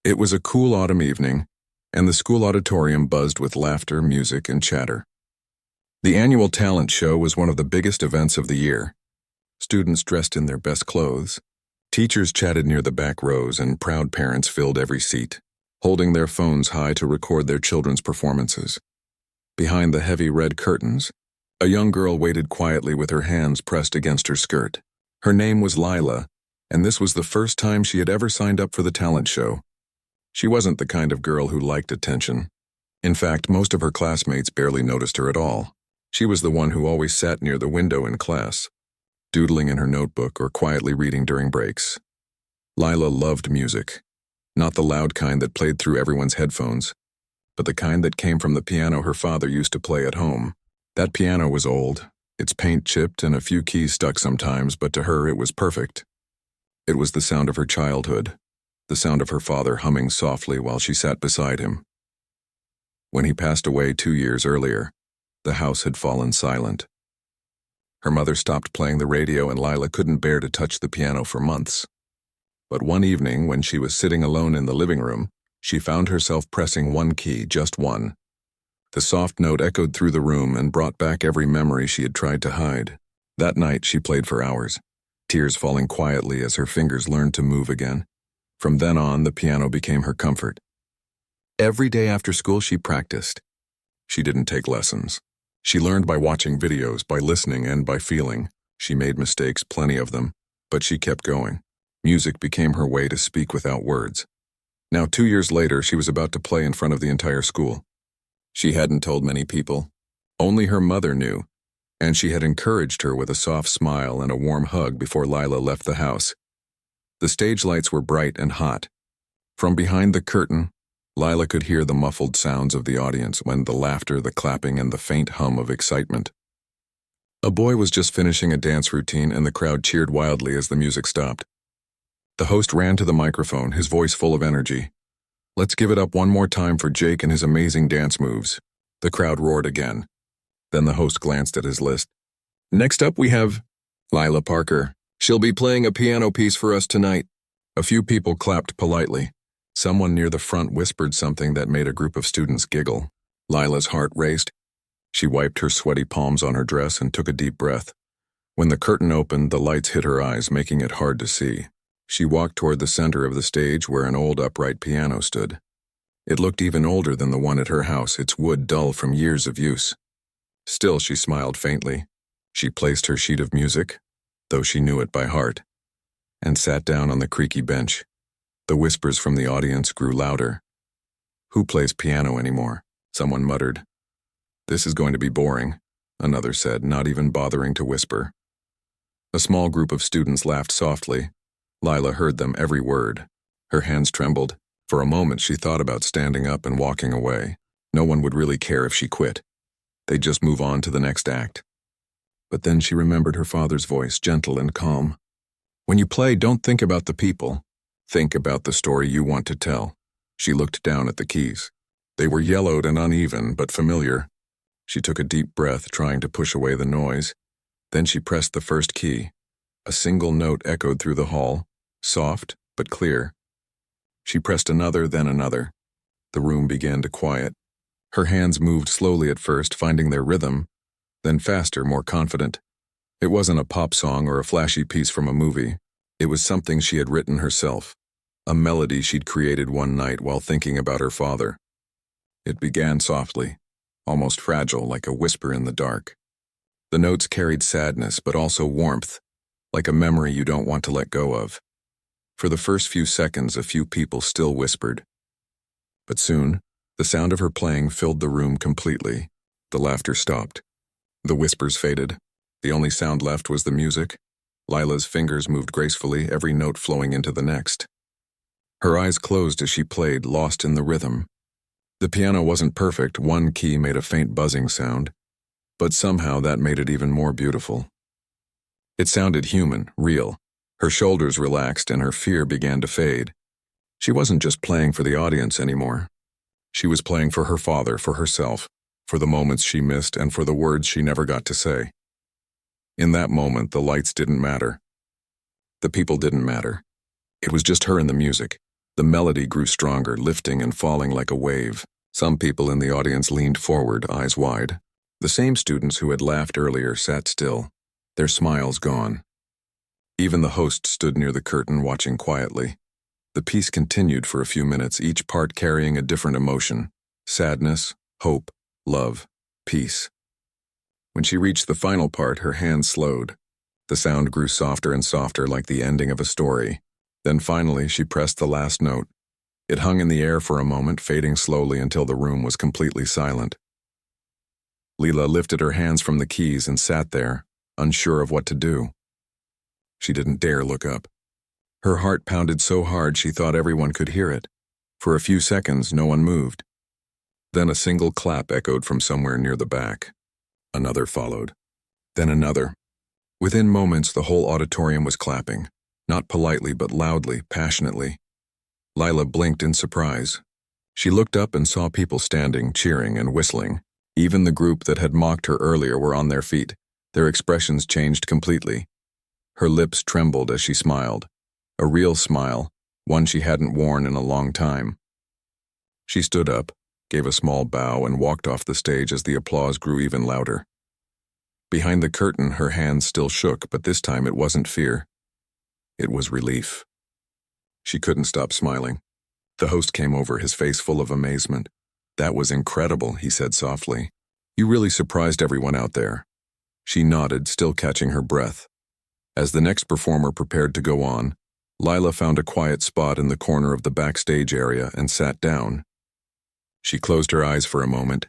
It was a cool autumn evening, and the school auditorium buzzed with laughter, music, and chatter. The annual talent show was one of the biggest events of the year. Students dressed in their best clothes. Teachers chatted near the back rows, and proud parents filled every seat, holding their phones high to record their children's performances. Behind the heavy red curtains, a young girl waited quietly with her hands pressed against her skirt. Her name was Lila, and this was the first time she had ever signed up for the talent show. She wasn't the kind of girl who liked attention. In fact, most of her classmates barely noticed her at all. She was the one who always sat near the window in class, doodling in her notebook or quietly reading during breaks. Lila loved music, not the loud kind that played through everyone's headphones, but the kind that came from the piano her father used to play at home. That piano was old, its paint chipped and a few keys stuck sometimes, but to her it was perfect. It was the sound of her childhood, the sound of her father humming softly while she sat beside him. When he passed away 2 years earlier, the house had fallen silent. Her mother stopped playing the radio, and Lila couldn't bear to touch the piano for months. But one evening, when she was sitting alone in the living room, she found herself pressing one key, just one. The soft note echoed through the room and brought back every memory she had tried to hide. That night, she played for hours, tears falling quietly as her fingers learned to move again. From then on, the piano became her comfort. Every day after school, she practiced. She didn't take lessons. She learned by watching videos, by listening, and by feeling. She made mistakes, plenty of them, but she kept going. Music became her way to speak without words. Now, 2 years later, she was about to play in front of the entire school. She hadn't told many people. Only her mother knew, and she had encouraged her with a soft smile and a warm hug before Lila left the house. The stage lights were bright and hot. From behind the curtain, Lila could hear the muffled sounds of the audience, when the laughter, the clapping, and the faint hum of excitement. A boy was just finishing a dance routine, and the crowd cheered wildly as the music stopped. The host ran to the microphone, his voice full of energy. "Let's give it up one more time for Jake and his amazing dance moves." The crowd roared again. Then the host glanced at his list. "Next up we have Lila Parker. She'll be playing a piano piece for us tonight." A few people clapped politely. Someone near the front whispered something that made a group of students giggle. Lila's heart raced. She wiped her sweaty palms on her dress and took a deep breath. When the curtain opened, the lights hit her eyes, making it hard to see. She walked toward the center of the stage, where an old upright piano stood. It looked even older than the one at her house, its wood dull from years of use. Still, she smiled faintly. She placed her sheet of music, though she knew it by heart, and sat down on the creaky bench. The whispers from the audience grew louder. "Who plays piano anymore?" someone muttered. "This is going to be boring," another said, not even bothering to whisper. A small group of students laughed softly. Lila heard them, every word. Her hands trembled. For a moment, she thought about standing up and walking away. No one would really care if she quit. They'd just move on to the next act. But then she remembered her father's voice, gentle and calm. "When you play, don't think about the people. Think about the story you want to tell." She looked down at the keys. They were yellowed and uneven, but familiar. She took a deep breath, trying to push away the noise. Then she pressed the first key. A single note echoed through the hall, soft but clear. She pressed another, then another. The room began to quiet. Her hands moved slowly at first, finding their rhythm, then faster, more confident. It wasn't a pop song or a flashy piece from a movie. It was something she had written herself, a melody she'd created one night while thinking about her father. It began softly, almost fragile, like a whisper in the dark. The notes carried sadness, but also warmth, like a memory you don't want to let go of. For the first few seconds, a few people still whispered. But soon, the sound of her playing filled the room completely. The laughter stopped. The whispers faded. The only sound left was the music. Lila's fingers moved gracefully, every note flowing into the next. Her eyes closed as she played, lost in the rhythm. The piano wasn't perfect. One key made a faint buzzing sound, but somehow that made it even more beautiful. It sounded human, real. Her shoulders relaxed and her fear began to fade. She wasn't just playing for the audience anymore. She was playing for her father, for herself, for the moments she missed, and for the words she never got to say. In that moment, the lights didn't matter. The people didn't matter. It was just her and the music, The melody grew stronger, lifting and falling like a wave. Some people in the audience leaned forward, eyes wide. The same students who had laughed earlier sat still, their smiles gone. Even the host stood near the curtain, watching quietly. The piece continued for a few minutes, each part carrying a different emotion: sadness, hope, love, peace. When she reached the final part, her hands slowed. The sound grew softer and softer, like the ending of a story. Then finally, she pressed the last note. It hung in the air for a moment, fading slowly until the room was completely silent. Leela lifted her hands from the keys and sat there, unsure of what to do. She didn't dare look up. Her heart pounded so hard she thought everyone could hear it. For a few seconds, no one moved. Then a single clap echoed from somewhere near the back. Another followed. Then another. Within moments, the whole auditorium was clapping, not politely but loudly, passionately. Lila blinked in surprise. She looked up and saw people standing, cheering and whistling. Even the group that had mocked her earlier were on their feet. Their expressions changed completely. Her lips trembled as she smiled. A real smile, one she hadn't worn in a long time. She stood up, gave a small bow, and walked off the stage as the applause grew even louder. Behind the curtain, her hands still shook, but this time it wasn't fear. It was relief. She couldn't stop smiling. The host came over, his face full of amazement. "That was incredible," he said softly. "You really surprised everyone out there." She nodded, still catching her breath. As the next performer prepared to go on, Lila found a quiet spot in the corner of the backstage area and sat down. She closed her eyes for a moment,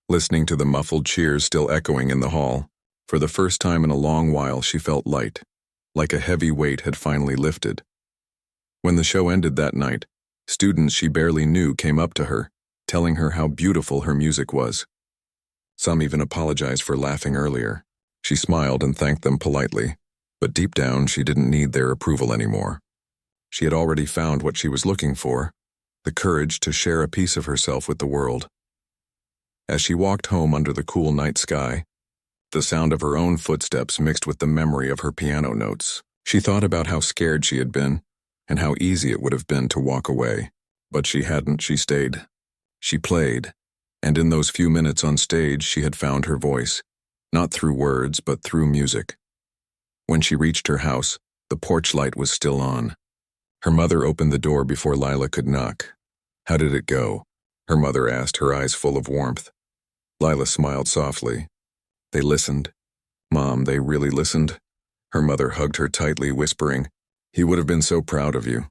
listening to the muffled cheers still echoing in the hall. For the first time in a long while, she felt light, like a heavy weight had finally lifted. When the show ended that night, students she barely knew came up to her, telling her how beautiful her music was. Some even apologized for laughing earlier. She smiled and thanked them politely, but deep down she didn't need their approval anymore. She had already found what she was looking for, the courage to share a piece of herself with the world. As she walked home under the cool night sky, the sound of her own footsteps mixed with the memory of her piano notes. She thought about how scared she had been, and how easy it would have been to walk away. But she hadn't, she stayed. She played, and in those few minutes on stage she had found her voice, not through words but through music. When she reached her house, the porch light was still on. Her mother opened the door before Lila could knock. "How did it go?" her mother asked, her eyes full of warmth. Lila smiled softly. "They listened. Mom, they really listened." Her mother hugged her tightly, whispering, "He would have been so proud of you."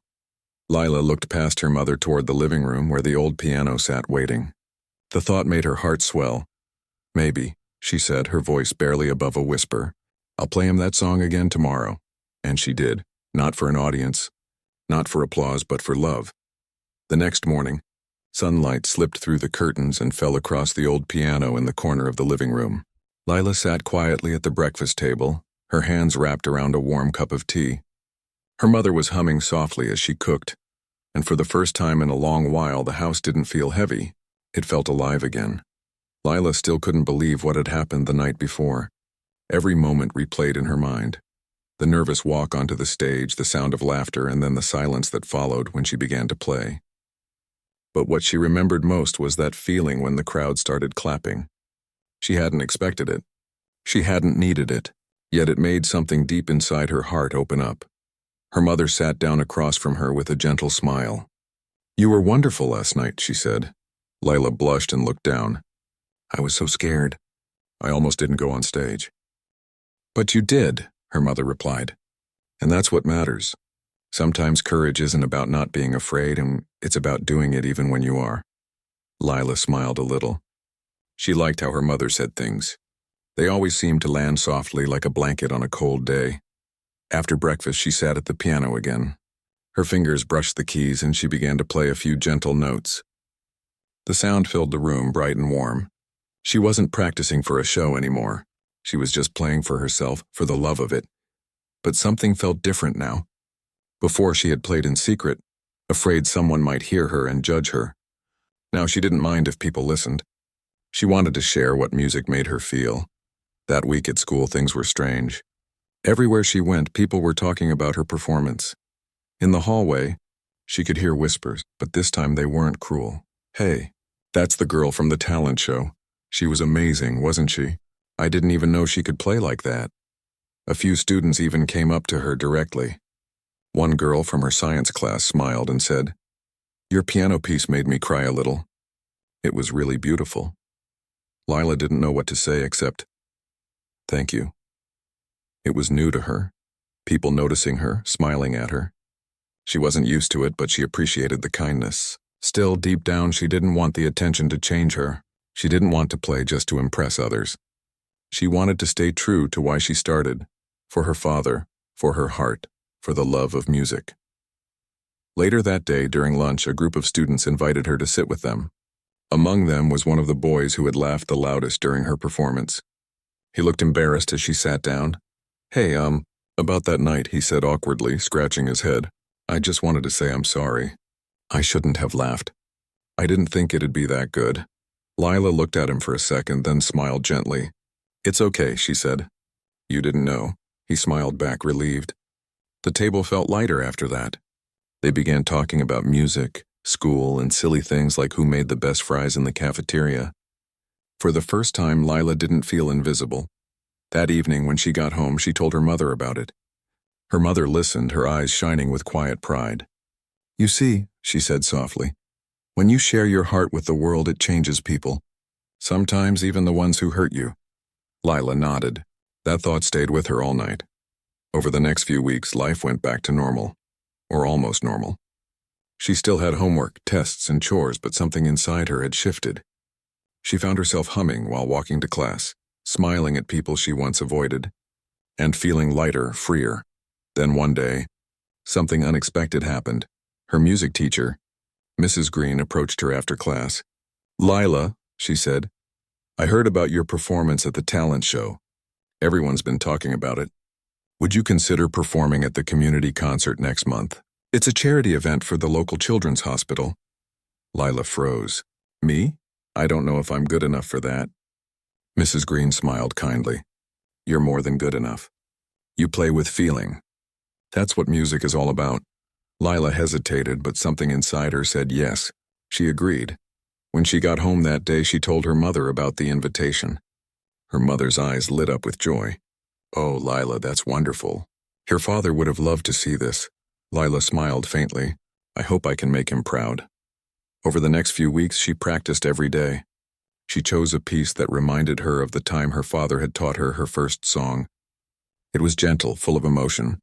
Lila looked past her mother toward the living room where the old piano sat waiting. The thought made her heart swell. "Maybe," she said, her voice barely above a whisper. "I'll play him that song again tomorrow." And she did, not for an audience, not for applause, but for love. The next morning, sunlight slipped through the curtains and fell across the old piano in the corner of the living room. Lila sat quietly at the breakfast table, her hands wrapped around a warm cup of tea. Her mother was humming softly as she cooked, and for the first time in a long while the house didn't feel heavy. It felt alive again. Lila still couldn't believe what had happened the night before. Every moment replayed in her mind. The nervous walk onto the stage, the sound of laughter, and then the silence that followed when she began to play. But what she remembered most was that feeling when the crowd started clapping. She hadn't expected it. She hadn't needed it, yet it made something deep inside her heart open up. Her mother sat down across from her with a gentle smile. "You were wonderful last night," she said. Lila blushed and looked down. "I was so scared. I almost didn't go on stage." "But you did," her mother replied. "And that's what matters. Sometimes courage isn't about not being afraid, and it's about doing it even when you are." Lila smiled a little. She liked how her mother said things. They always seemed to land softly like a blanket on a cold day. After breakfast, she sat at the piano again. Her fingers brushed the keys and she began to play a few gentle notes. The sound filled the room, bright and warm. She wasn't practicing for a show anymore. She was just playing for herself, for the love of it. But something felt different now. Before she had played in secret, afraid someone might hear her and judge her. Now she didn't mind if people listened. She wanted to share what music made her feel. That week at school, things were strange. Everywhere she went, people were talking about her performance. In the hallway, She could hear whispers, but this time they weren't cruel. "Hey, that's the girl from the talent show. She was amazing, wasn't she? I didn't even know she could play like that." A few students even came up to her directly. One girl from her science class smiled and said, "Your piano piece made me cry a little. It was really beautiful." Lila didn't know what to say except, "Thank you." It was new to her, people noticing her, smiling at her. She wasn't used to it, but she appreciated the kindness. Still, deep down, she didn't want the attention to change her. She didn't want to play just to impress others. She wanted to stay true to why she started, for her father, for her heart, for the love of music. Later that day, during lunch, a group of students invited her to sit with them. Among them was one of the boys who had laughed the loudest during her performance. He looked embarrassed as she sat down. "Hey, about that night," he said awkwardly, scratching his head. "I just wanted to say I'm sorry. I shouldn't have laughed. I didn't think it'd be that good." Lila looked at him for a second, then smiled gently. "It's okay," she said. "You didn't know." He smiled back, relieved. The table felt lighter after that. They began talking about music, school, and silly things like who made the best fries in the cafeteria. For the first time, Lila didn't feel invisible. That evening, when she got home, she told her mother about it. Her mother listened, her eyes shining with quiet pride. "You see," she said softly, "when you share your heart with the world, it changes people. Sometimes even the ones who hurt you." Lila nodded. That thought stayed with her all night. Over the next few weeks, life went back to normal, or almost normal. She still had homework, tests, and chores, but something inside her had shifted. She found herself humming while walking to class, smiling at people she once avoided, and feeling lighter, freer. Then one day, something unexpected happened. Her music teacher, Mrs. Green, approached her after class. "Lila," she said, "I heard about your performance at the talent show. Everyone's been talking about it. Would you consider performing at the community concert next month? It's a charity event for the local children's hospital." Lila froze. "Me? I don't know if I'm good enough for that." Mrs. Green smiled kindly. "You're more than good enough. You play with feeling. That's what music is all about." Lila hesitated, but something inside her said yes. She agreed. When she got home that day, she told her mother about the invitation. Her mother's eyes lit up with joy. "Oh, Lila, that's wonderful. Your father would have loved to see this." Lila smiled faintly. "I hope I can make him proud." Over the next few weeks, she practiced every day. She chose a piece that reminded her of the time her father had taught her her first song. It was gentle, full of emotion.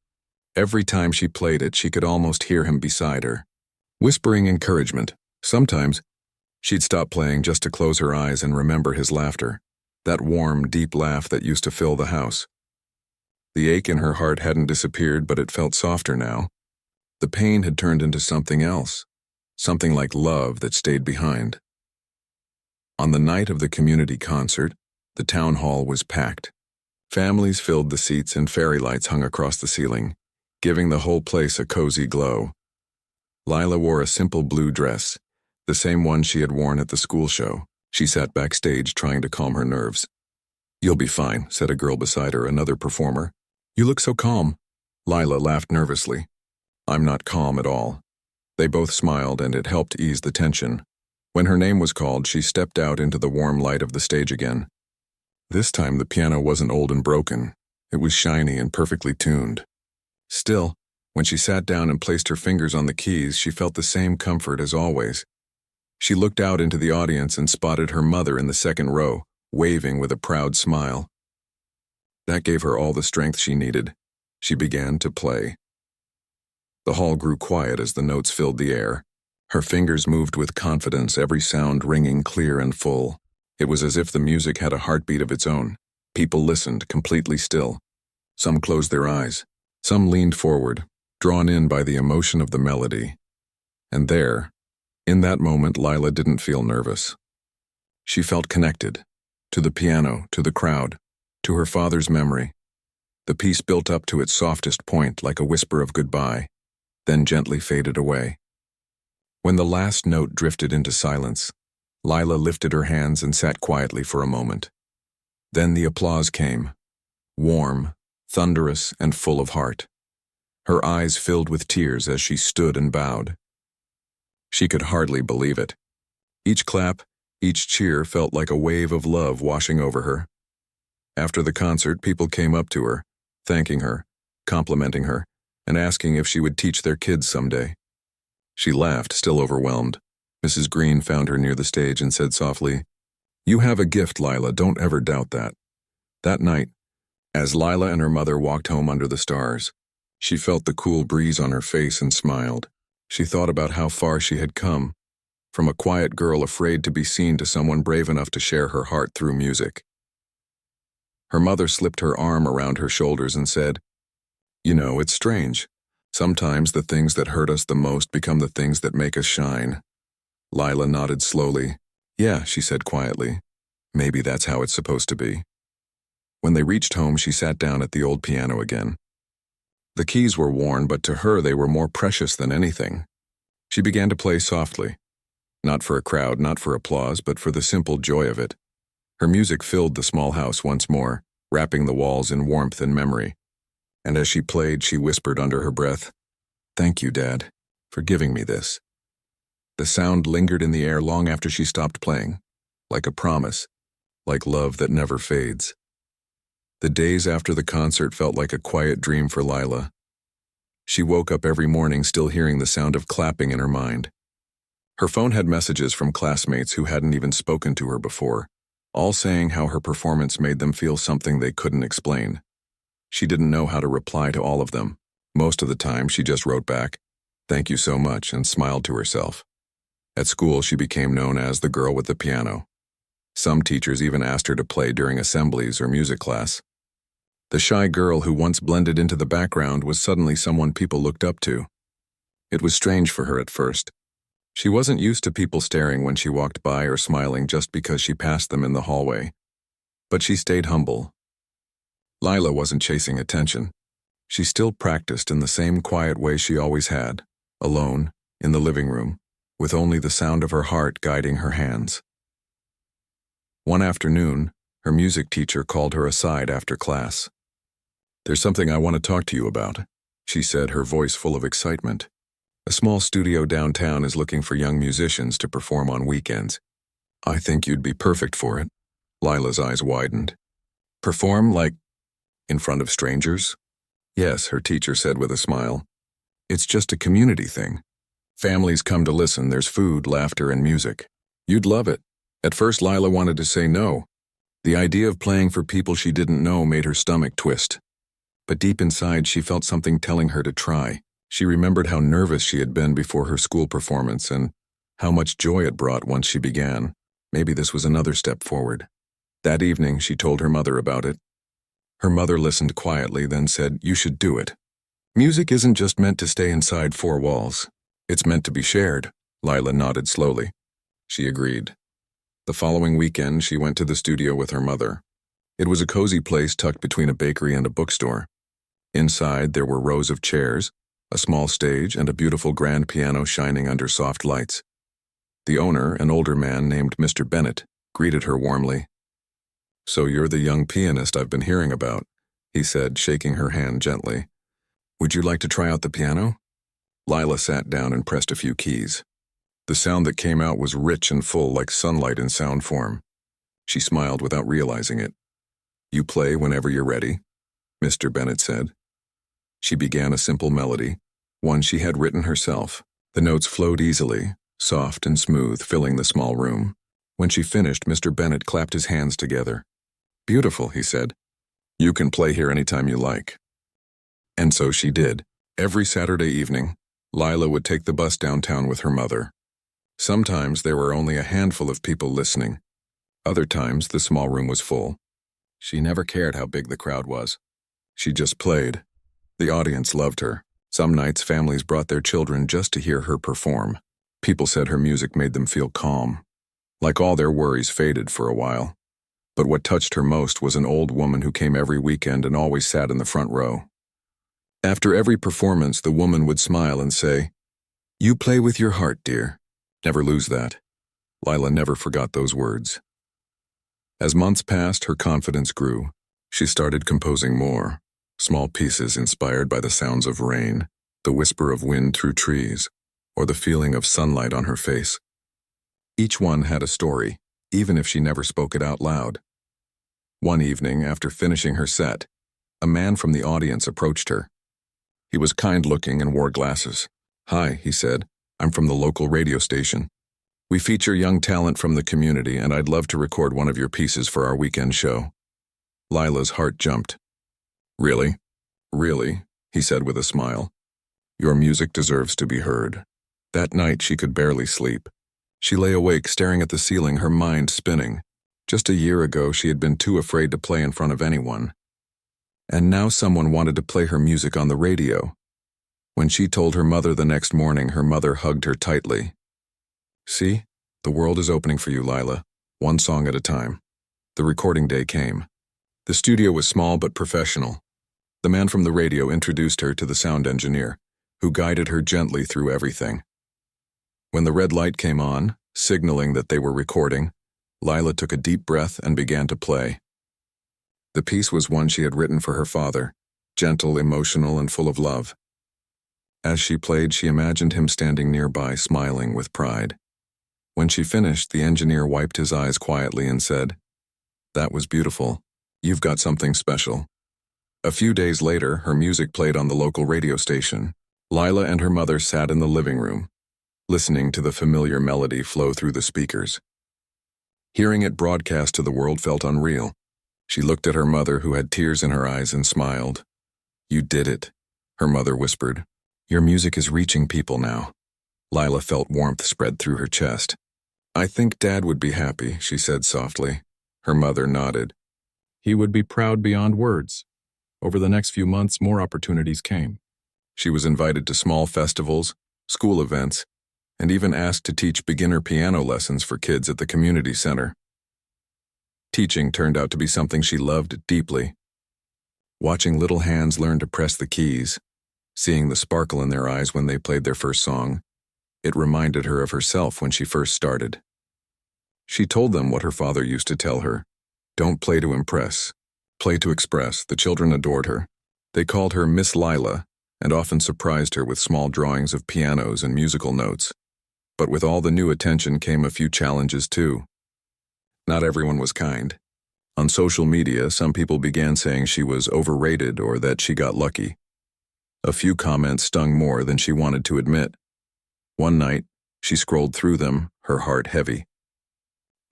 Every time she played it, she could almost hear him beside her, whispering encouragement. Sometimes, she'd stop playing just to close her eyes and remember his laughter, that warm, deep laugh that used to fill the house. The ache in her heart hadn't disappeared, but it felt softer now. The pain had turned into something else, something like love that stayed behind. On the night of the community concert, the town hall was packed. Families filled the seats and fairy lights hung across the ceiling, giving the whole place a cozy glow. Lila wore a simple blue dress, the same one she had worn at the school show. She sat backstage trying to calm her nerves. "You'll be fine," said a girl beside her, another performer. "You look so calm." Lila laughed nervously. "I'm not calm at all." They both smiled, and it helped ease the tension. When her name was called, she stepped out into the warm light of the stage again. This time the piano wasn't old and broken. It was shiny and perfectly tuned. Still, when she sat down and placed her fingers on the keys, she felt the same comfort as always. She looked out into the audience and spotted her mother in the second row, waving with a proud smile. That gave her all the strength she needed. She began to play. The hall grew quiet as the notes filled the air. Her fingers moved with confidence, every sound ringing clear and full. It was as if the music had a heartbeat of its own. People listened, completely still. Some closed their eyes. Some leaned forward, drawn in by the emotion of the melody. And there, in that moment, Lila didn't feel nervous. She felt connected, to the piano, to the crowd, to her father's memory. The piece built up to its softest point like a whisper of goodbye, then gently faded away. When the last note drifted into silence, Lila lifted her hands and sat quietly for a moment. Then the applause came, warm, thunderous, and full of heart. Her eyes filled with tears as she stood and bowed. She could hardly believe it. Each clap, each cheer felt like a wave of love washing over her. After the concert, people came up to her, thanking her, complimenting her, and asking if she would teach their kids someday. She laughed, still overwhelmed. Mrs. Green found her near the stage and said softly, "You have a gift, Lila, don't ever doubt that." That night, as Lila and her mother walked home under the stars, she felt the cool breeze on her face and smiled. She thought about how far she had come, from a quiet girl afraid to be seen to someone brave enough to share her heart through music. Her mother slipped her arm around her shoulders and said, "You know, it's strange. Sometimes the things that hurt us the most become the things that make us shine." Lila nodded slowly. "Yeah," she said quietly. "Maybe that's how it's supposed to be." When they reached home, she sat down at the old piano again. The keys were worn, but to her they were more precious than anything. She began to play softly. Not for a crowd, not for applause, but for the simple joy of it. Her music filled the small house once more, wrapping the walls in warmth and memory. And as she played, she whispered under her breath, "Thank you, Dad, for giving me this." The sound lingered in the air long after she stopped playing, like a promise, like love that never fades. The days after the concert felt like a quiet dream for Lila. She woke up every morning still hearing the sound of clapping in her mind. Her phone had messages from classmates who hadn't even spoken to her before, all saying how her performance made them feel something they couldn't explain. She didn't know how to reply to all of them. Most of the time, she just wrote back, "Thank you so much," and smiled to herself. At school, she became known as the girl with the piano. Some teachers even asked her to play during assemblies or music class. The shy girl who once blended into the background was suddenly someone people looked up to. It was strange for her at first. She wasn't used to people staring when she walked by or smiling just because she passed them in the hallway. But she stayed humble. Lila wasn't chasing attention. She still practiced in the same quiet way she always had, alone, in the living room, with only the sound of her heart guiding her hands. One afternoon, her music teacher called her aside after class. "There's something I want to talk to you about," she said, her voice full of excitement. "A small studio downtown is looking for young musicians to perform on weekends. I think you'd be perfect for it." Lila's eyes widened. "Perform, like, in front of strangers?" "Yes," her teacher said with a smile. "It's just a community thing. Families come to listen, there's food, laughter, and music. You'd love it." At first, Lila wanted to say no. The idea of playing for people she didn't know made her stomach twist. But deep inside, she felt something telling her to try. She remembered how nervous she had been before her school performance and how much joy it brought once she began. Maybe this was another step forward. That evening, she told her mother about it. Her mother listened quietly, then said, "You should do it. Music isn't just meant to stay inside four walls. It's meant to be shared." Lila nodded slowly. She agreed. The following weekend, she went to the studio with her mother. It was a cozy place tucked between a bakery and a bookstore. Inside, there were rows of chairs, a small stage, and a beautiful grand piano shining under soft lights. The owner, an older man named Mr. Bennett, greeted her warmly. "So you're the young pianist I've been hearing about," he said, shaking her hand gently. "Would you like to try out the piano?" Lila sat down and pressed a few keys. The sound that came out was rich and full, like sunlight in sound form. She smiled without realizing it. "You play whenever you're ready," Mr. Bennett said. She began a simple melody, one she had written herself. The notes flowed easily, soft and smooth, filling the small room. When she finished, Mr. Bennett clapped his hands together. "Beautiful," he said. "You can play here anytime you like." And so she did. Every Saturday evening, Lila would take the bus downtown with her mother. Sometimes there were only a handful of people listening. Other times, the small room was full. She never cared how big the crowd was. She just played. The audience loved her. Some nights, families brought their children just to hear her perform. People said her music made them feel calm. Like all their worries faded for a while. But what touched her most was an old woman who came every weekend and always sat in the front row. After every performance, the woman would smile and say, "You play with your heart, dear. Never lose that." Lila never forgot those words. As months passed, her confidence grew. She started composing more, small pieces inspired by the sounds of rain, the whisper of wind through trees, or the feeling of sunlight on her face. Each one had a story, even if she never spoke it out loud. One evening, after finishing her set, a man from the audience approached her. He was kind-looking and wore glasses. "Hi," he said. "I'm from the local radio station. We feature young talent from the community, and I'd love to record one of your pieces for our weekend show." Lila's heart jumped. "Really? Really?" he said with a smile. "Your music deserves to be heard." That night she could barely sleep. She lay awake staring at the ceiling, her mind spinning. Just a year ago she had been too afraid to play in front of anyone. And now someone wanted to play her music on the radio. When she told her mother the next morning, her mother hugged her tightly. "See, the world is opening for you, Lila, one song at a time." The recording day came. The studio was small but professional. The man from the radio introduced her to the sound engineer, who guided her gently through everything. When the red light came on, signaling that they were recording, Lila took a deep breath and began to play. The piece was one she had written for her father, gentle, emotional, and full of love. As she played, she imagined him standing nearby, smiling with pride. When she finished, the engineer wiped his eyes quietly and said, "That was beautiful. You've got something special." A few days later, her music played on the local radio station. Lila and her mother sat in the living room, listening to the familiar melody flow through the speakers. Hearing it broadcast to the world felt unreal. She looked at her mother, who had tears in her eyes, and smiled. "You did it," her mother whispered. "Your music is reaching people now." Lila felt warmth spread through her chest. "I think Dad would be happy," she said softly. Her mother nodded. "He would be proud beyond words." Over the next few months, more opportunities came. She was invited to small festivals, school events, and even asked to teach beginner piano lessons for kids at the community center. Teaching turned out to be something she loved deeply. Watching little hands learn to press the keys, seeing the sparkle in their eyes when they played their first song, it reminded her of herself when she first started. She told them what her father used to tell her: "Don't play to impress, play to express." The children adored her. They called her Miss Lila and often surprised her with small drawings of pianos and musical notes. But with all the new attention came a few challenges too. Not everyone was kind. On social media, some people began saying she was overrated or that she got lucky. A few comments stung more than she wanted to admit. One night, she scrolled through them, her heart heavy.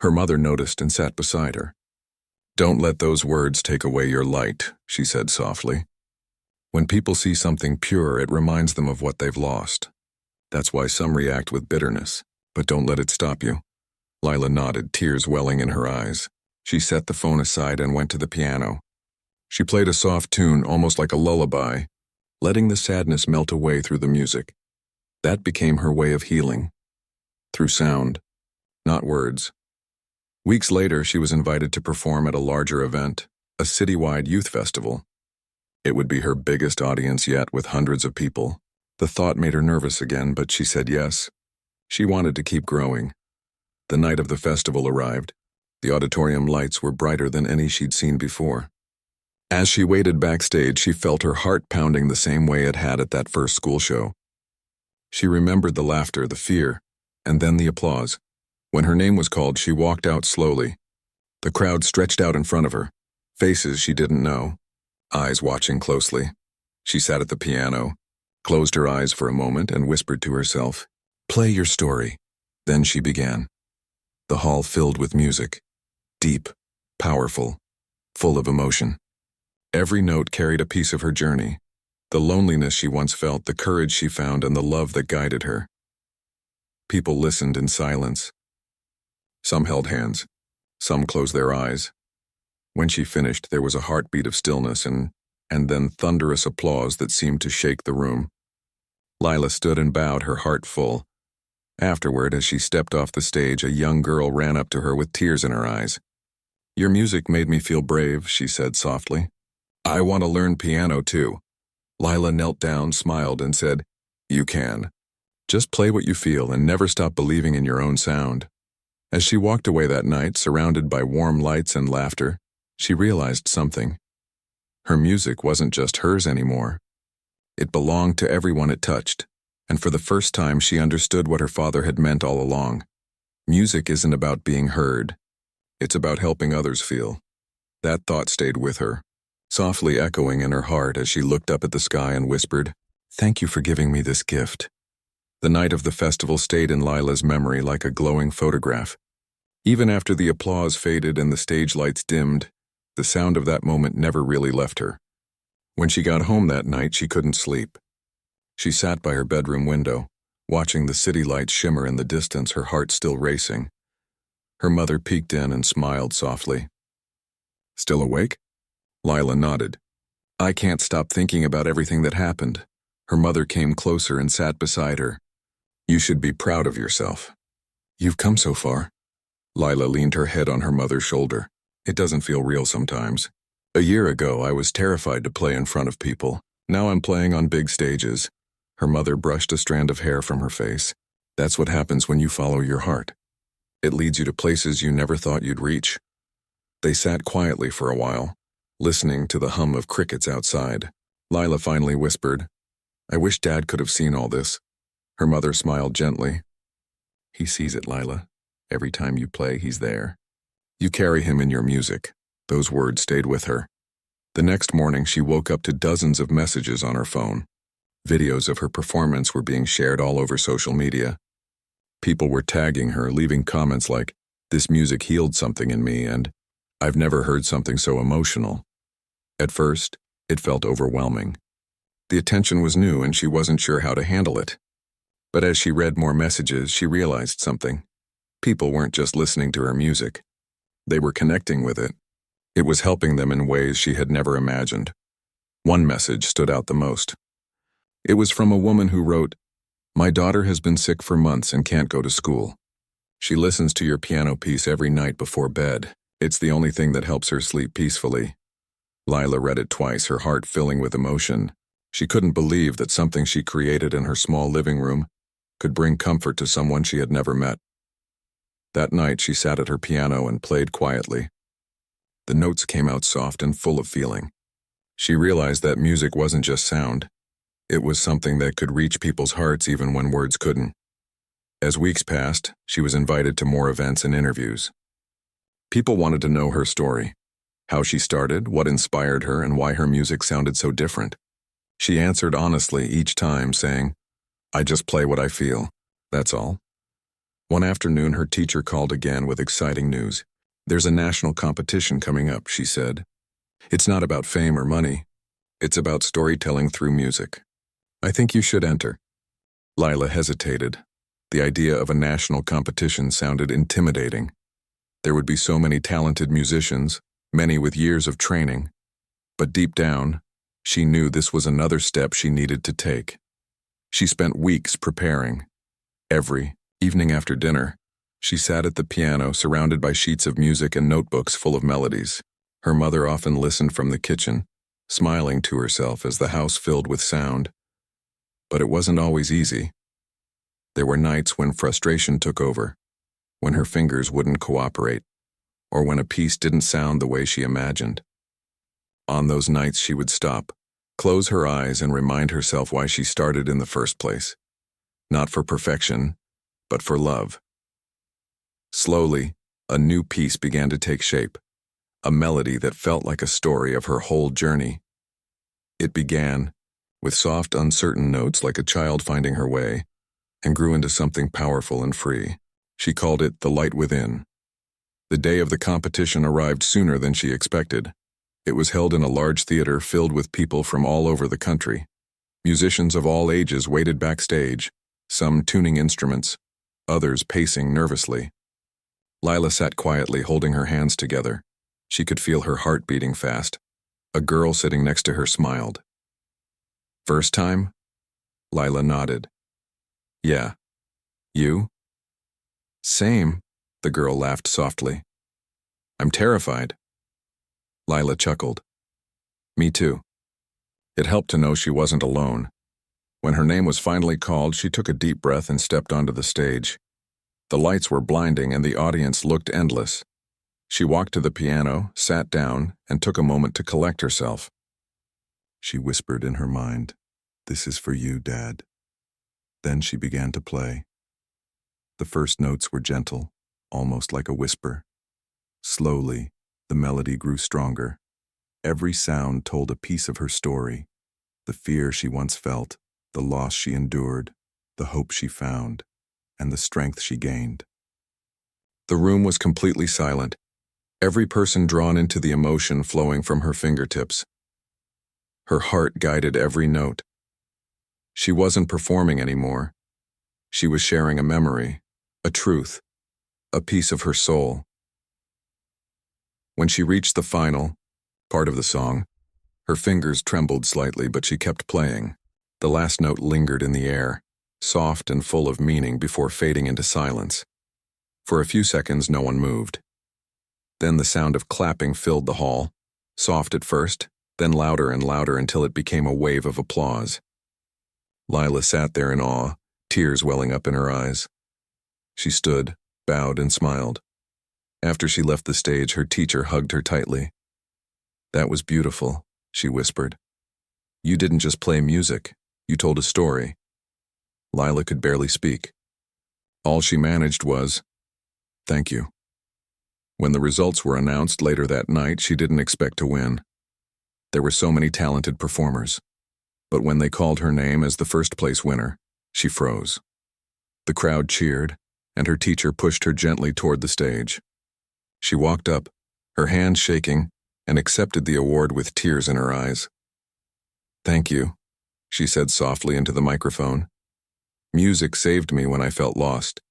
Her mother noticed and sat beside her. "Don't let those words take away your light," she said softly. "When people see something pure, it reminds them of what they've lost. That's why some react with bitterness, but don't let it stop you." Lila nodded, tears welling in her eyes. She set the phone aside and went to the piano. She played a soft tune, almost like a lullaby, letting the sadness melt away through the music. That became her way of healing. Through sound, not words. Weeks later, she was invited to perform at a larger event, a citywide youth festival. It would be her biggest audience yet, with hundreds of people. The thought made her nervous again, but she said yes. She wanted to keep growing. The night of the festival arrived. The auditorium lights were brighter than any she'd seen before. As she waited backstage, she felt her heart pounding the same way it had at that first school show. She remembered the laughter, the fear, and then the applause. When her name was called, she walked out slowly. The crowd stretched out in front of her, faces she didn't know, eyes watching closely. She sat at the piano, closed her eyes for a moment, and whispered to herself, "Play your story." Then she began. The hall filled with music, deep, powerful, full of emotion. Every note carried a piece of her journey, the loneliness she once felt, the courage she found, and the love that guided her. People listened in silence. Some held hands, some closed their eyes. When she finished, there was a heartbeat of stillness and then thunderous applause that seemed to shake the room. Lila stood and bowed, her heart full. Afterward, as she stepped off the stage, a young girl ran up to her with tears in her eyes. "Your music made me feel brave," she said softly. "I want to learn piano too." Lila knelt down, smiled, and said, "You can. Just play what you feel and never stop believing in your own sound." As she walked away that night, surrounded by warm lights and laughter, she realized something. Her music wasn't just hers anymore. It belonged to everyone it touched, and for the first time she understood what her father had meant all along. Music isn't about being heard. It's about helping others feel. That thought stayed with her, softly echoing in her heart as she looked up at the sky and whispered, "Thank you for giving me this gift." The night of the festival stayed in Lila's memory like a glowing photograph. Even after the applause faded and the stage lights dimmed, the sound of that moment never really left her. When she got home that night, she couldn't sleep. She sat by her bedroom window, watching the city lights shimmer in the distance, her heart still racing. Her mother peeked in and smiled softly. "Still awake?" Lila nodded. "I can't stop thinking about everything that happened." Her mother came closer and sat beside her. "You should be proud of yourself. You've come so far." Lila leaned her head on her mother's shoulder. "It doesn't feel real sometimes. A year ago, I was terrified to play in front of people. Now I'm playing on big stages." Her mother brushed a strand of hair from her face. "That's what happens when you follow your heart. It leads you to places you never thought you'd reach." They sat quietly for a while, listening to the hum of crickets outside. Lila finally whispered, "I wish Dad could have seen all this." Her mother smiled gently. "He sees it, Lila. Every time you play, he's there. You carry him in your music." Those words stayed with her. The next morning, she woke up to dozens of messages on her phone. Videos of her performance were being shared all over social media. People were tagging her, leaving comments like, "This music healed something in me," and "I've never heard something so emotional." At first, it felt overwhelming. The attention was new and she wasn't sure how to handle it. But as she read more messages, she realized something. People weren't just listening to her music. They were connecting with it. It was helping them in ways she had never imagined. One message stood out the most. It was from a woman who wrote, "My daughter has been sick for months and can't go to school. She listens to your piano piece every night before bed. It's the only thing that helps her sleep peacefully." Lila read it twice, her heart filling with emotion. She couldn't believe that something she created in her small living room could bring comfort to someone she had never met. That night, she sat at her piano and played quietly. The notes came out soft and full of feeling. She realized that music wasn't just sound. It was something that could reach people's hearts even when words couldn't. As weeks passed, she was invited to more events and interviews. People wanted to know her story, how she started, what inspired her, and why her music sounded so different. She answered honestly each time, saying, "I just play what I feel. That's all." One afternoon, her teacher called again with exciting news. "There's a national competition coming up," she said. "It's not about fame or money. It's about storytelling through music. I think you should enter." Lila hesitated. The idea of a national competition sounded intimidating. There would be so many talented musicians, many with years of training. But deep down, she knew this was another step she needed to take. She spent weeks preparing. Every evening after dinner, she sat at the piano surrounded by sheets of music and notebooks full of melodies. Her mother often listened from the kitchen, smiling to herself as the house filled with sound. But it wasn't always easy. There were nights when frustration took over, when her fingers wouldn't cooperate, or when a piece didn't sound the way she imagined. On those nights, she would stop, close her eyes, and remind herself why she started in the first place. Not for perfection, but for love. Slowly, a new piece began to take shape, a melody that felt like a story of her whole journey. It began with soft, uncertain notes like a child finding her way, and grew into something powerful and free. She called it "The Light Within." The day of the competition arrived sooner than she expected. It was held in a large theater filled with people from all over the country. Musicians of all ages waited backstage, some tuning instruments, others pacing nervously. Lila sat quietly, holding her hands together. She could feel her heart beating fast. A girl sitting next to her smiled. "First time?" Lila nodded. "Yeah. You?" "Same," the girl laughed softly. "I'm terrified." Lila chuckled. "Me too." It helped to know she wasn't alone. When her name was finally called, she took a deep breath and stepped onto the stage. The lights were blinding and the audience looked endless. She walked to the piano, sat down, and took a moment to collect herself. She whispered in her mind, "This is for you, Dad." Then she began to play. The first notes were gentle, almost like a whisper. Slowly, the melody grew stronger. Every sound told a piece of her story, the fear she once felt, the loss she endured, the hope she found, and the strength she gained. The room was completely silent, every person drawn into the emotion flowing from her fingertips. Her heart guided every note. She wasn't performing anymore. She was sharing a memory, a truth, a piece of her soul. When she reached the final part of the song, her fingers trembled slightly, but she kept playing. The last note lingered in the air, soft and full of meaning before fading into silence. For a few seconds, no one moved. Then the sound of clapping filled the hall, soft at first, then louder and louder until it became a wave of applause. Lila sat there in awe, tears welling up in her eyes. She stood, bowed, and smiled. After she left the stage, her teacher hugged her tightly. "That was beautiful," she whispered. "You didn't just play music, you told a story." Lila could barely speak. All she managed was, "Thank you." When the results were announced later that night, she didn't expect to win. There were so many talented performers. But when they called her name as the first-place winner, she froze. The crowd cheered, and her teacher pushed her gently toward the stage. She walked up, her hands shaking, and accepted the award with tears in her eyes. "Thank you," she said softly into the microphone. "Music saved me when I felt lost.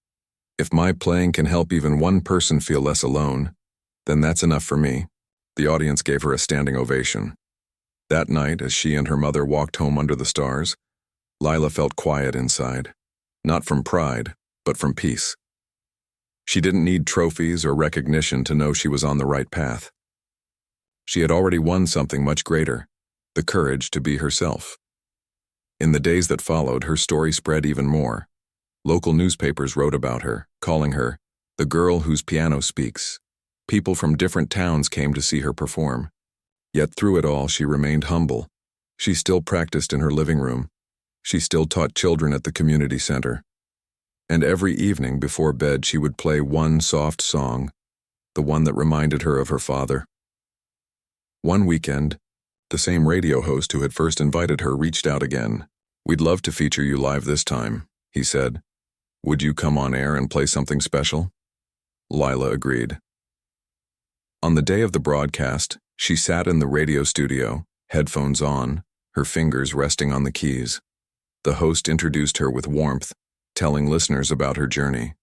If my playing can help even one person feel less alone, then that's enough for me." The audience gave her a standing ovation. That night, as she and her mother walked home under the stars, Lila felt quiet inside, not from pride, but from peace. She didn't need trophies or recognition to know she was on the right path. She had already won something much greater, the courage to be herself. In the days that followed, her story spread even more. Local newspapers wrote about her, calling her the girl whose piano speaks. People from different towns came to see her perform. Yet through it all, she remained humble. She still practiced in her living room. She still taught children at the community center. And every evening before bed, she would play one soft song, the one that reminded her of her father. One weekend, the same radio host who had first invited her reached out again. "We'd love to feature you live this time," he said. "Would you come on air and play something special?" Lila agreed. On the day of the broadcast, she sat in the radio studio, headphones on, her fingers resting on the keys. The host introduced her with warmth, telling listeners about her journey.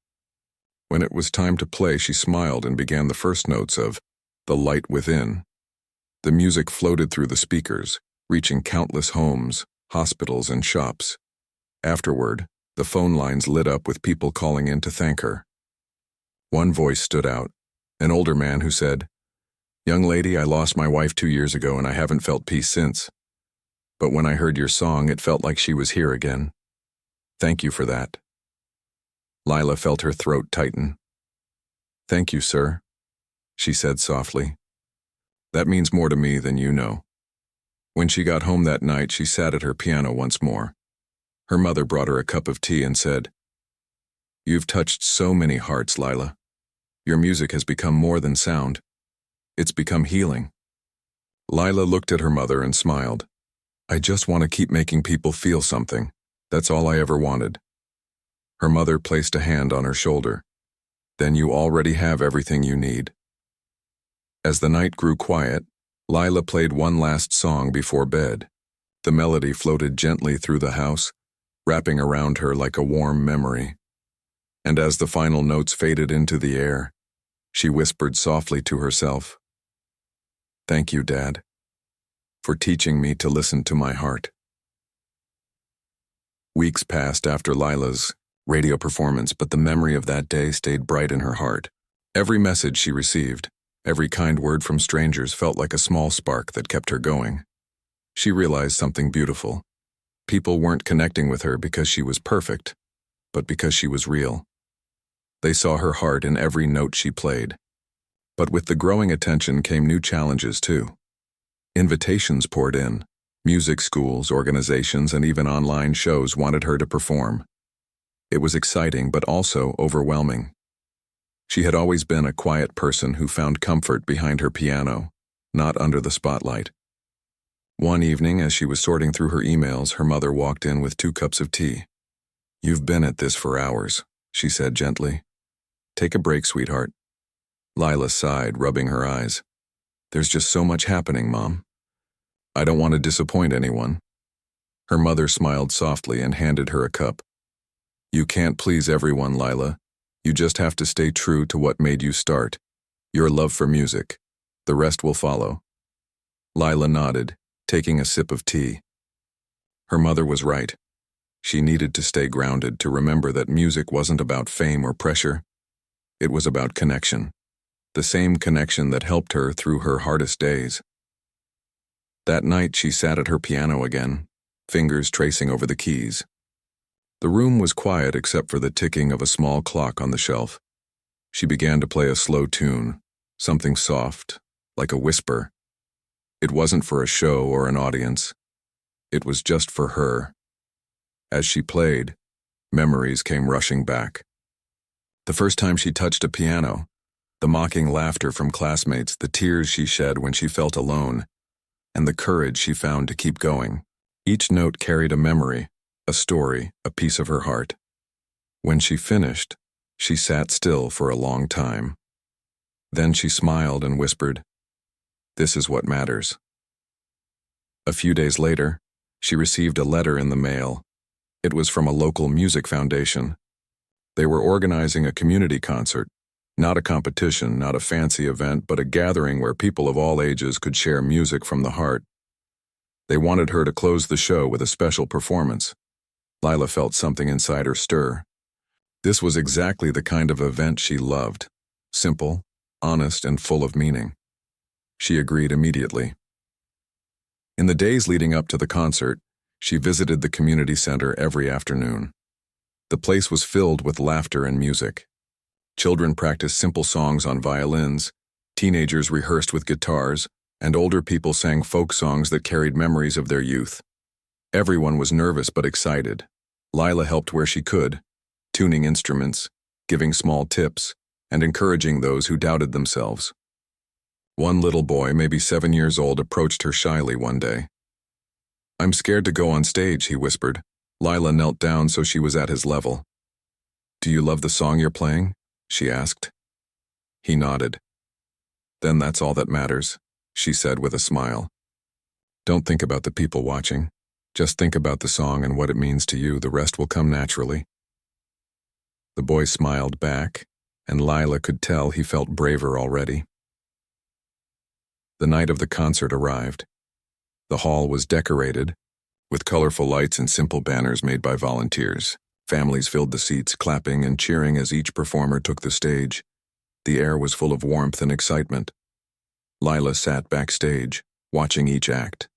When it was time to play, she smiled and began the first notes of "The Light Within." The music floated through the speakers, reaching countless homes, hospitals, and shops. Afterward, the phone lines lit up with people calling in to thank her. One voice stood out, an older man who said, "Young lady, I lost my wife 2 years ago and I haven't felt peace since. But when I heard your song, it felt like she was here again. Thank you for that." Lila felt her throat tighten. "Thank you, sir," she said softly. "That means more to me than you know." When she got home that night, she sat at her piano once more. Her mother brought her a cup of tea and said, "You've touched so many hearts, Lila. Your music has become more than sound. It's become healing." Lila looked at her mother and smiled. "I just want to keep making people feel something. That's all I ever wanted." Her mother placed a hand on her shoulder. "Then you already have everything you need." As the night grew quiet, Lila played one last song before bed. The melody floated gently through the house, wrapping around her like a warm memory. And as the final notes faded into the air, she whispered softly to herself, "Thank you, Dad, for teaching me to listen to my heart." Weeks passed after Lila's radio performance, but the memory of that day stayed bright in her heart. Every message she received, every kind word from strangers felt like a small spark that kept her going. She realized something beautiful. People weren't connecting with her because she was perfect, but because she was real. They saw her heart in every note she played. But with the growing attention came new challenges too. Invitations poured in. Music schools, organizations, and even online shows wanted her to perform. It was exciting but also overwhelming. She had always been a quiet person who found comfort behind her piano, not under the spotlight. One evening, as she was sorting through her emails, her mother walked in with 2 cups of tea. "You've been at this for hours," she said gently. "Take a break, sweetheart." Lila sighed, rubbing her eyes. "There's just so much happening, Mom. I don't want to disappoint anyone." Her mother smiled softly and handed her a cup. "You can't please everyone, Lila. You just have to stay true to what made you start. Your love for music. The rest will follow." Lila nodded, taking a sip of tea. Her mother was right. She needed to stay grounded, to remember that music wasn't about fame or pressure. It was about connection. The same connection that helped her through her hardest days. That night she sat at her piano again, fingers tracing over the keys. The room was quiet except for the ticking of a small clock on the shelf. She began to play a slow tune, something soft, like a whisper. It wasn't for a show or an audience. It was just for her. As she played, memories came rushing back. The first time she touched a piano, the mocking laughter from classmates, the tears she shed when she felt alone, and the courage she found to keep going. Each note carried a memory, a story, a piece of her heart. When she finished, she sat still for a long time. Then she smiled and whispered, "This is what matters." A few days later, she received a letter in the mail. It was from a local music foundation. They were organizing a community concert, not a competition, not a fancy event, but a gathering where people of all ages could share music from the heart. They wanted her to close the show with a special performance. Lila felt something inside her stir. This was exactly the kind of event she loved. Simple, honest, and full of meaning. She agreed immediately. In the days leading up to the concert, she visited the community center every afternoon. The place was filled with laughter and music. Children practiced simple songs on violins, teenagers rehearsed with guitars, and older people sang folk songs that carried memories of their youth. Everyone was nervous but excited. Lila helped where she could, tuning instruments, giving small tips, and encouraging those who doubted themselves. One little boy, maybe 7 years old, approached her shyly one day. "I'm scared to go on stage," he whispered. Lila knelt down so she was at his level. "Do you love the song you're playing?" she asked. He nodded. "Then that's all that matters," she said with a smile. "Don't think about the people watching. Just think about the song and what it means to you. The rest will come naturally." The boy smiled back, and Lila could tell he felt braver already. The night of the concert arrived. The hall was decorated, with colorful lights and simple banners made by volunteers. Families filled the seats, clapping and cheering as each performer took the stage. The air was full of warmth and excitement. Lila sat backstage, watching each act.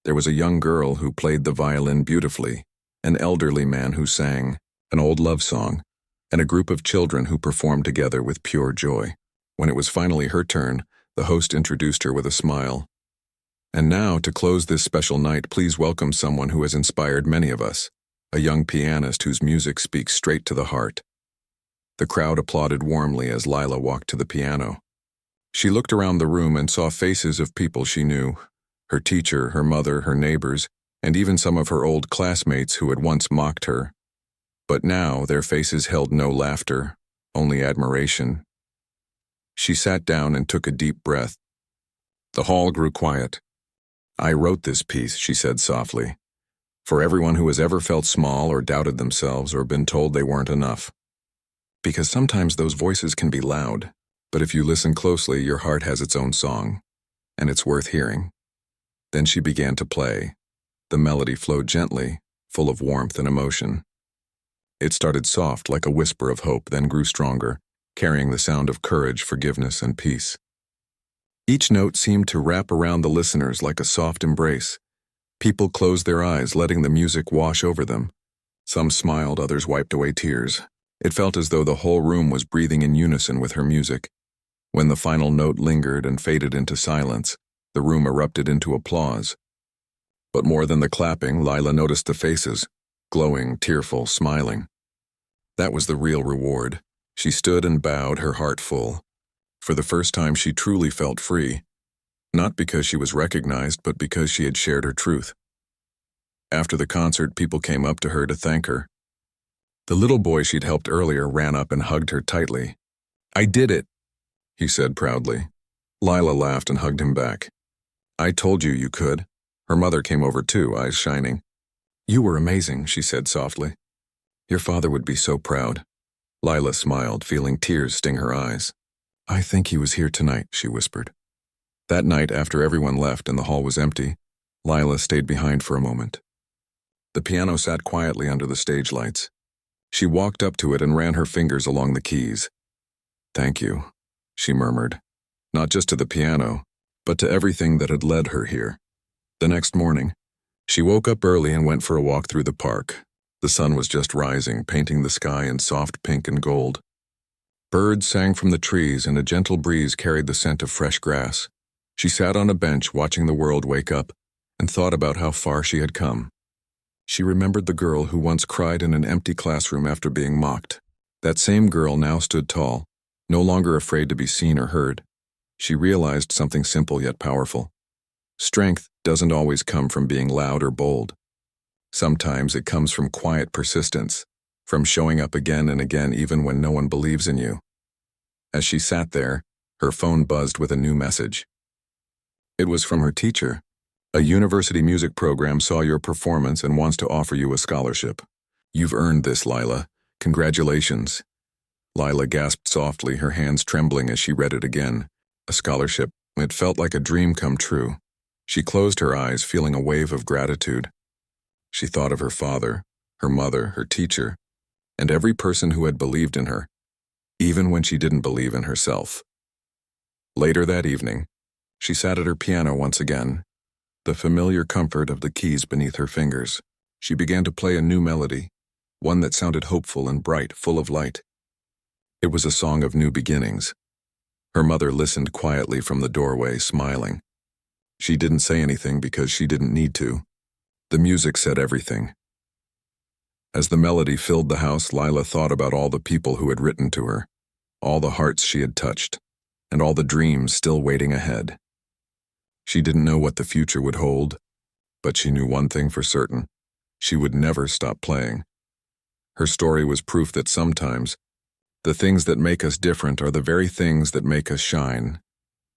There was a young girl who played the violin beautifully, an elderly man who sang an old love song, and a group of children who performed together with pure joy. When it was finally her turn, the host introduced her with a smile. "And now, to close this special night, please welcome someone who has inspired many of us, a young pianist whose music speaks straight to the heart." The crowd applauded warmly as Lila walked to the piano. She looked around the room and saw faces of people she knew, her teacher, her mother, her neighbors, and even some of her old classmates who had once mocked her. But now their faces held no laughter, only admiration. She sat down and took a deep breath. The hall grew quiet. "I wrote this piece," she said softly, "for everyone who has ever felt small or doubted themselves or been told they weren't enough. Because sometimes those voices can be loud, but if you listen closely, your heart has its own song, and it's worth hearing." Then she began to play. The melody flowed gently, full of warmth and emotion. It started soft, like a whisper of hope, then grew stronger, carrying the sound of courage, forgiveness, and peace. Each note seemed to wrap around the listeners like a soft embrace. People closed their eyes, letting the music wash over them. Some smiled, others wiped away tears. It felt as though the whole room was breathing in unison with her music. When the final note lingered and faded into silence, the room erupted into applause. But more than the clapping, Lila noticed the faces, glowing, tearful, smiling. That was the real reward. She stood and bowed, her heart full. For the first time, she truly felt free, not because she was recognized, but because she had shared her truth. After the concert, people came up to her to thank her. The little boy she'd helped earlier ran up and hugged her tightly. "I did it," he said proudly. Lila laughed and hugged him back. "I told you you could." Her mother came over too, eyes shining. "You were amazing," she said softly. "Your father would be so proud." Lila smiled, feeling tears sting her eyes. "I think he was here tonight," she whispered. That night, after everyone left and the hall was empty, Lila stayed behind for a moment. The piano sat quietly under the stage lights. She walked up to it and ran her fingers along the keys. "Thank you," she murmured, not just to the piano, but to everything that had led her here. The next morning, she woke up early and went for a walk through the park. The sun was just rising, painting the sky in soft pink and gold. Birds sang from the trees and a gentle breeze carried the scent of fresh grass. She sat on a bench watching the world wake up and thought about how far she had come. She remembered the girl who once cried in an empty classroom after being mocked. That same girl now stood tall, no longer afraid to be seen or heard. She realized something simple yet powerful. Strength doesn't always come from being loud or bold. Sometimes it comes from quiet persistence, from showing up again and again even when no one believes in you. As she sat there, her phone buzzed with a new message. It was from her teacher. "A university music program saw your performance and wants to offer you a scholarship. You've earned this, Lila. Congratulations." Lila gasped softly, her hands trembling as she read it again. A scholarship. It felt like a dream come true. She closed her eyes, feeling a wave of gratitude. She thought of her father, her mother, her teacher, and every person who had believed in her, even when she didn't believe in herself. Later that evening, she sat at her piano once again, the familiar comfort of the keys beneath her fingers. She began to play a new melody, one that sounded hopeful and bright, full of light. It was a song of new beginnings. Her mother listened quietly from the doorway, smiling. She didn't say anything because she didn't need to. The music said everything. As the melody filled the house, Lila thought about all the people who had written to her, all the hearts she had touched, and all the dreams still waiting ahead. She didn't know what the future would hold, but she knew one thing for certain: she would never stop playing. Her story was proof that sometimes the things that make us different are the very things that make us shine.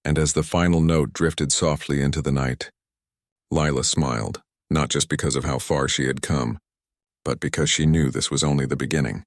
And as the final note drifted softly into the night, Lila smiled, not just because of how far she had come, but because she knew this was only the beginning.